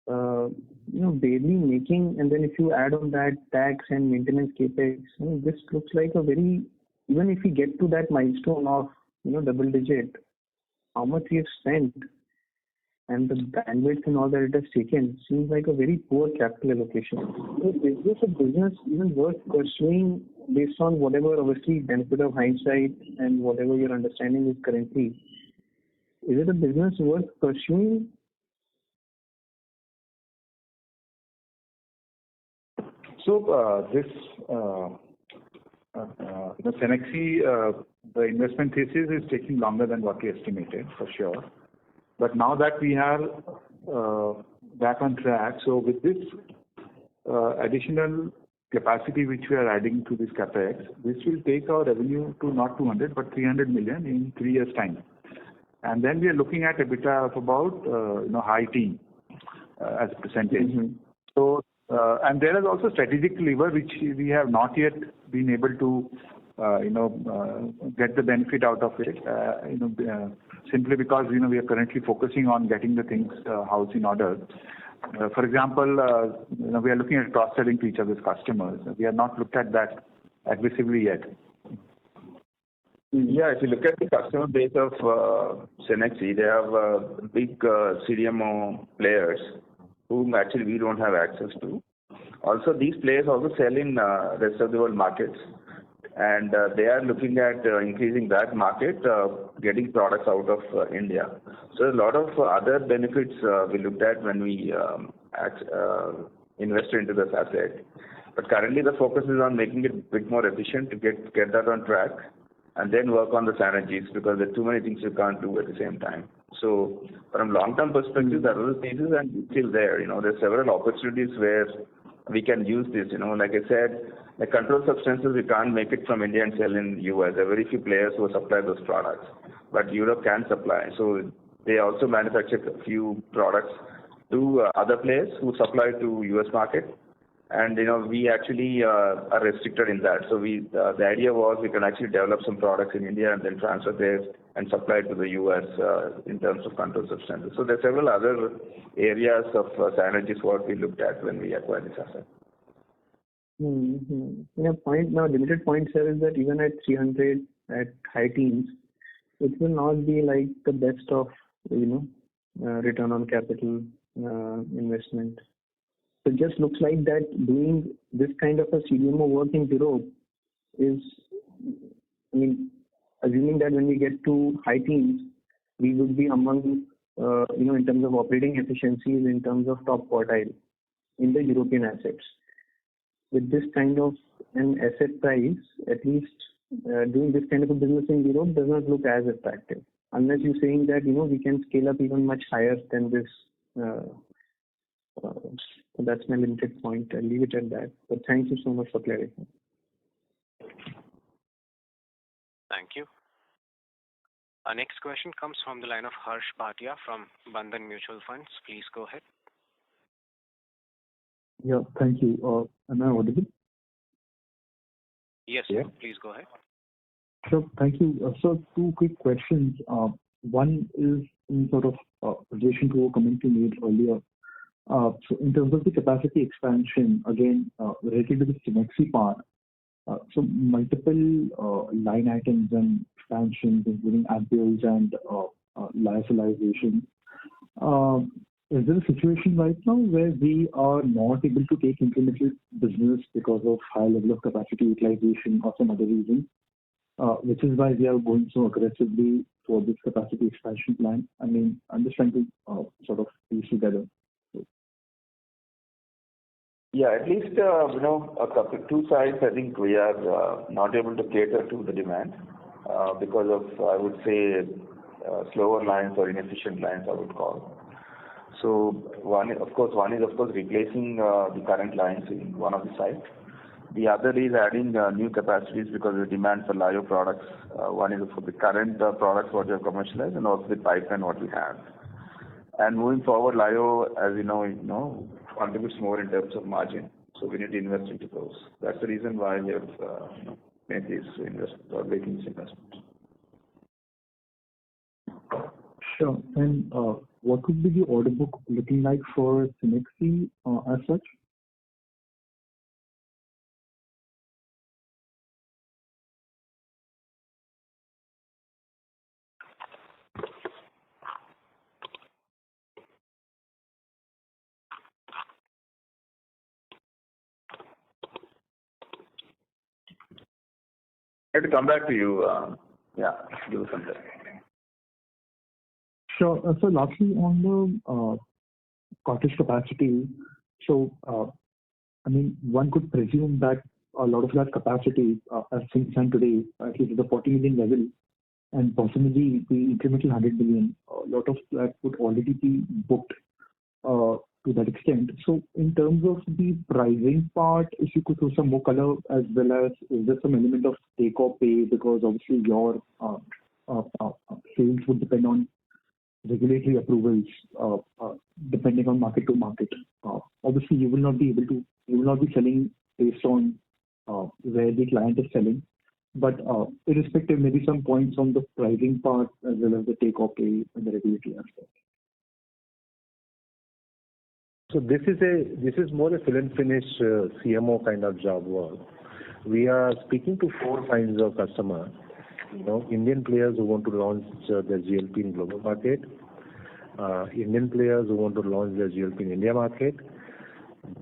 barely making, and then if you add on that tax and maintenance capex, this looks like a very, even if we get to that milestone of, double digit, how much we have spent and the bandwidth and all that it has taken seems like a very poor capital allocation. So is this a business even worth pursuing based on whatever, obviously, benefit of hindsight and whatever your understanding is currently? Is it a business worth pursuing?
So Cenexi, the investment thesis is taking longer than what we estimated, for sure. But now that we are back on track, so with this additional capacity which we are adding to this capex, this will take our revenue to not 200 but 300 million in 3 years' time. And then we are looking at EBITDA of about high teen as a percentage.
Mm-hmm.
So and there is also strategic lever which we have not yet been able to get the benefit out of it. Simply because we are currently focusing on getting the things house in order. For example, we are looking at cross-selling to each other's customers. We have not looked at that aggressively yet.
Yeah, if you look at the customer base of Cenexi, they have big CDMO players whom actually we don't have access to. Also, these players also sell in rest of the world markets, and they are looking at increasing that market, getting products out of India. So a lot of other benefits we looked at when we invested into this asset. But currently the focus is on making it a bit more efficient to get that on track, and then work on the synergies, because there are too many things you can't do at the same time. So from long-term perspective, there are pieces and it's still there. There are several opportunities where we can use this. Like I said, the controlled substances, we can't make it from India and sell in US. There are very few players who supply those products, but Europe can supply. So they also manufacture a few products to other players who supply to US market. And we actually are restricted in that. So the idea was we can actually develop some products in India and then transfer there and supply to the US in terms of controlled substances. So there are several other areas of synergies what we looked at when we acquired this asset.
Limited point, sir, is that even at 300 at high teens, it will not be like the best of return on capital investment. So it just looks like that doing this kind of a CDMO work in Europe is, assuming that when we get to high teens, we would be among, in terms of operating efficiencies, in terms of top quartile in the European assets. With this kind of an asset price, at least doing this kind of a business in Europe does not look as attractive. Unless you're saying that, we can scale up even much higher than this. So that's my limited point. I'll leave it at that. But thank you so much for clarifying.
Thank you. Our next question comes from the line of Harsh Bhatia from Bandhan Mutual Funds. Please go ahead.
Yeah, thank you. Am I audible?
Yes, yeah. Please go ahead.
Sure, thank you. So two quick questions. One is in sort of relation to a comment you made earlier. So in terms of the capacity expansion, again, related to the Cenexi part, so multiple line items and expansions, including ampules and lyophilization. Is there a situation right now where we are not able to take incremental business because of high level of capacity utilization or some other reason, which is why we are going so aggressively for this capacity expansion plan? I'm just trying to sort of piece together.
Yeah, at least two sides. I think we are not able to cater to the demand because of, I would say, slower lines or inefficient lines, I would call. So one is of course replacing the current lines in one of the sites. The other is adding new capacities because of the demand for lyo products. One is for the current products what we have commercialized, and also the pipeline what we have. And moving forward, lyo, as you know, contributes more in terms of margin. So we need to invest into those. That's the reason why we have made these investments or making these investments.
Sure. And what would be the order book looking like for Cenexi as such?
I have to come back to you. Give some time.
Sure. So lastly, on the cottage capacity, so one could presume that a lot of that capacity, as things stand today, at least at the 40 million level, and possibly the incremental 100 million, a lot of that would already be booked to that extent. So in terms of the pricing part, if you could throw some more color, as well as is there some element of take or pay, because obviously your sales would depend on regulatory approvals, depending on market to market. Obviously, you will not be selling based on where the client is selling. But irrespective, maybe some points on the pricing part as well as the take or pay and the regulatory aspect.
So this is more a fill and finish CMO kind of job work. We are speaking to four kinds of customers. Indian players who want to launch their GLP in global market, Indian players who want to launch their GLP in India market,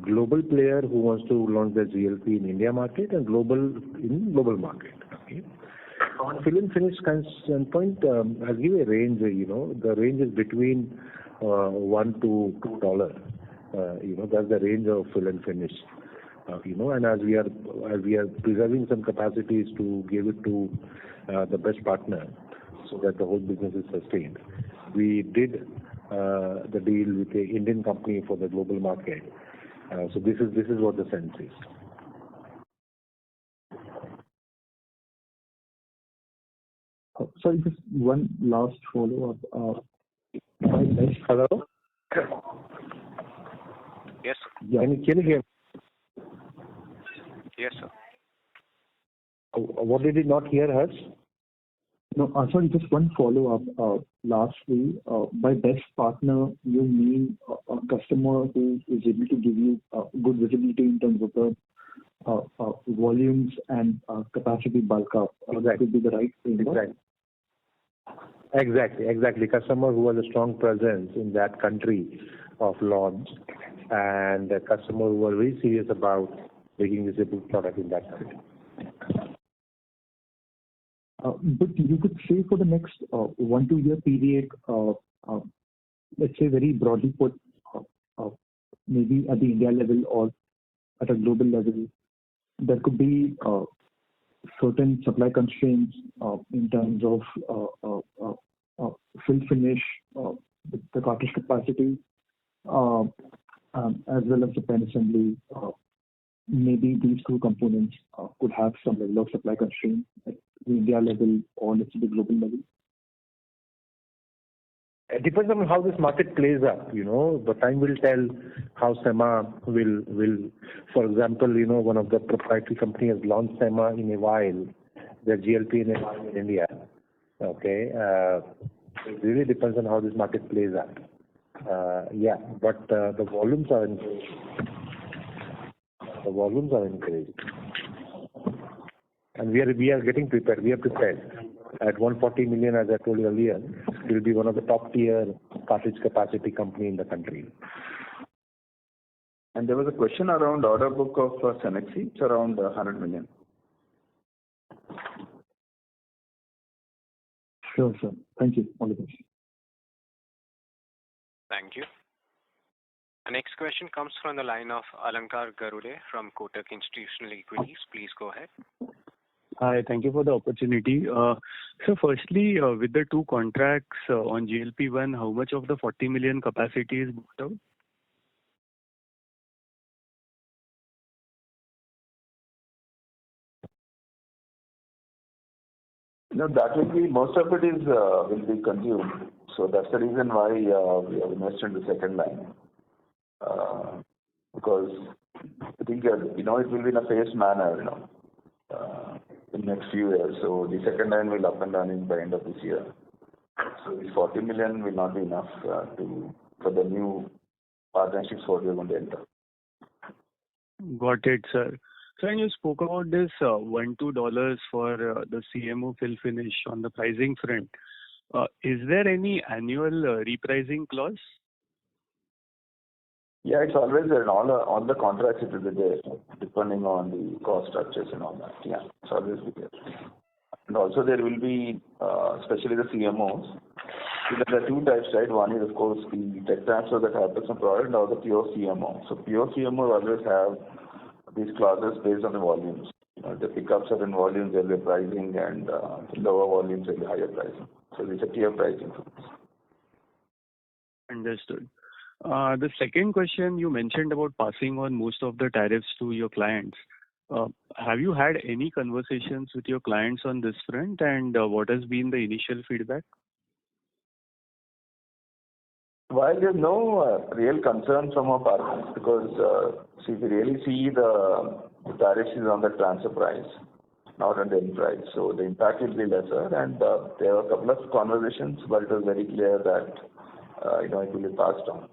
global player who wants to launch their GLP in India market, and global market. Okay. On fill and finish standpoint, I'll give a range. The range is between $1 to $2. That's the range of fill and finish. And as we are preserving some capacities to give it to the best partner, so that the whole business is sustained, we did the deal with an Indian company for the global market. So this is what the sense is.
Sorry, just one last follow-up.
Hello?
Yes, sir.
Yeah. Can you hear me?
Yes, sir.
What did you not hear, Harsh?
No, sorry, just one follow-up. Lastly, by best partner, you mean a customer who is able to give you good visibility in terms of the volumes and capacity bulk up.
Exactly.
That would be the right framework?
Exactly. Customer who has a strong presence in that country of launch, and a customer who are very serious about making this a good product in that country.
But you could say for the next 1-2 year period, let's say very broadly put, maybe at the India level or at a global level, there could be certain supply constraints in terms of fill finish, the cartridge capacity, as well as the pen assembly. Maybe these two components could have some level of supply constraint at the India level or let's say the global level.
It depends on how this market plays out. The time will tell how SEMA will. For example, one of the proprietary company has launched SEMA in a while, their GLP in a while in India. Okay, it really depends on how this market plays out. But the volumes are encouraging. And we are getting prepared. We are prepared. At 140 million, as I told you earlier, we will be one of the top tier cartridge capacity company in the country.
And there was a question around order book of Cenexi. It's around 100 million.
Sure. Thank you. All the best.
Thank you. The next question comes from the line of Alankar Garude from Kotak Institutional Equities. Please go ahead.
Hi, thank you for the opportunity. So firstly, with the two contracts on GLP-1, how much of the 40 million capacity is booked out?
That will be, most of it is will be consumed. So that's the reason why we have invested in the second line. Because I think it will be in a phased manner, in the next few years. So the second line will up and running by end of this year. So this 40 million will not be enough for the new partnerships what we are going to enter.
Got it, sir. So when you spoke about this $1-2 for the CMO fill finish on the pricing front, is there any annual repricing clause?
Yeah, it's always there. In all the contracts it will be there, depending on the cost structures and all that. Yeah, it's always be there. And also there will be, especially the CMOs, there are two types, right? One is of course the tech transfer that happens on product, and also pure CMO. So pure CMO always have these clauses based on the volumes. If they pick up certain volumes, there will be pricing, and lower volumes there will be higher pricing. So it's a tier pricing for this.
Understood. The second question, you mentioned about passing on most of the tariffs to your clients. Have you had any conversations with your clients on this front, and what has been the initial feedback?
While there's no real concern from our partners, because if you really see the tariffs is on the transfer price, not on the end price, so the impact will be lesser. And there were a couple of conversations, but it was very clear that it will be passed on.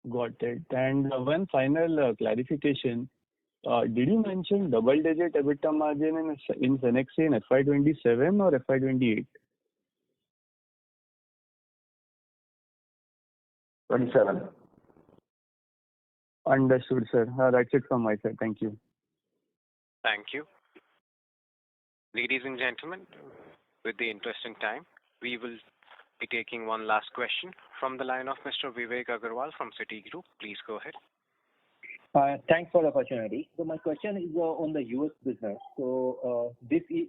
Got it. And one final clarification. Did you mention double-digit EBITDA margin in Cenexi in FY27 or FY28?
27.
Understood, sir. That's it from my side. Thank you.
Thank you. Ladies and gentlemen, with the interest in time, we will be taking one last question from the line of Mr. Vivek Agarwal from Citigroup. Please go ahead.
Thanks for the opportunity. So my question is on the US business. So this year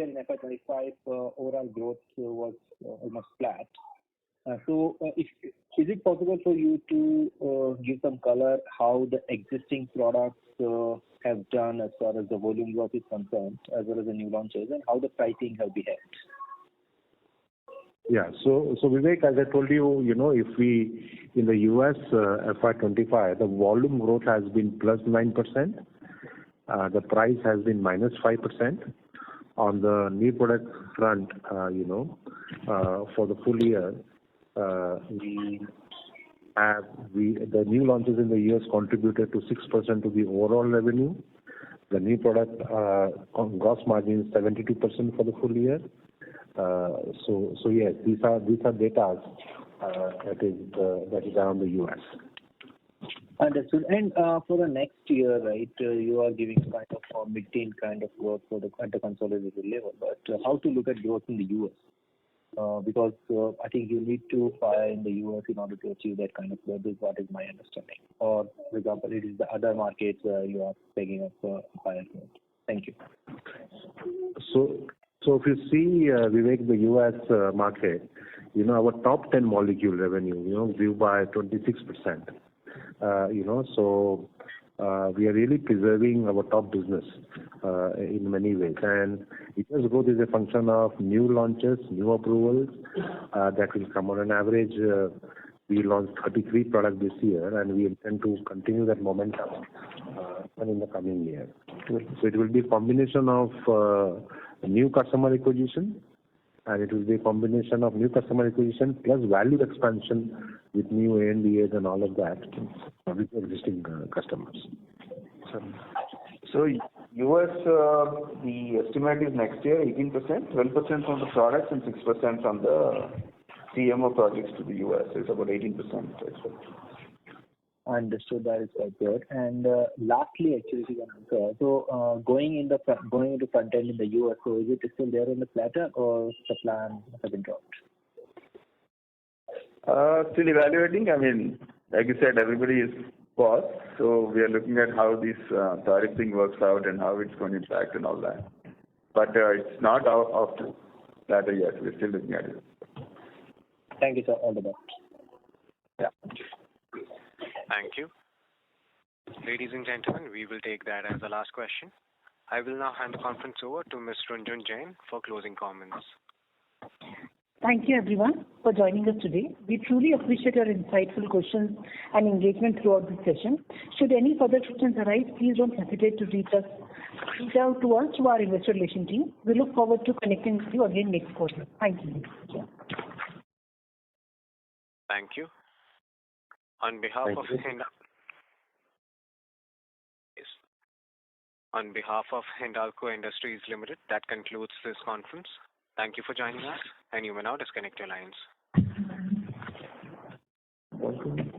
in FY25, overall growth was almost flat. Is it possible for you to give some color how the existing products have done as far as the volume growth is concerned, as well as the new launches, and how the pricing has behaved?
Yeah. So Vivek, as I told you, if we in the US FY25, the volume growth has been plus 9%. The price has been minus 5%. On the new product front, for the full year, the new launches in the US contributed to 6% to the overall revenue. The new product gross margin is 72% for the full year. So yes, these are data that is around the US.
Understood. And for the next year, right, you are giving kind of a mid-teen kind of growth at the consolidated level. But how to look at growth in the US? Because I think you need to fire in the US in order to achieve that kind of growth, is what is my understanding. Or, for example, it is the other markets where you are taking up higher growth. Thank you.
So if you see, Vivek, the US market, our top 10 molecule revenue, grew by 26%. So we are really preserving our top business in many ways. And US growth is a function of new launches, new approvals that will come on an average. We launched 33 products this year, and we intend to continue that momentum in the coming year. So it will be a combination of new customer acquisition, and it will be a combination of new customer acquisition plus value expansion with new ANDAs and all of that with existing customers.
So US, the estimate is next year 18%, 12% from the products and 6% from the CMO projects to the US. It's about 18%.
Understood. That is quite good. And lastly, actually, if you can answer, so going into front end in the US, so is it still there on the platter, or the plan has been dropped?
Still evaluating. I mean, like you said, everybody is paused, so we are looking at how this tariff thing works out and how it's going to impact and all that. But it's not off the platter yet. We're still looking at it.
Thank you, sir. All the best.
Yeah.
Thank you. Ladies and gentlemen, we will take that as the last question. I will now hand the conference over to Ms. Runjhun Jain for closing comments.
Thank you, everyone, for joining us today. We truly appreciate your insightful questions and engagement throughout the session. Should any further questions arise, please don't hesitate to reach out to us, to our investor relation team. We look forward to connecting with you again next quarter. Thank you.
Thank you. On behalf of Hindalco Industries Limited, that concludes this conference. Thank you for joining us, and you may now disconnect your lines.
Welcome.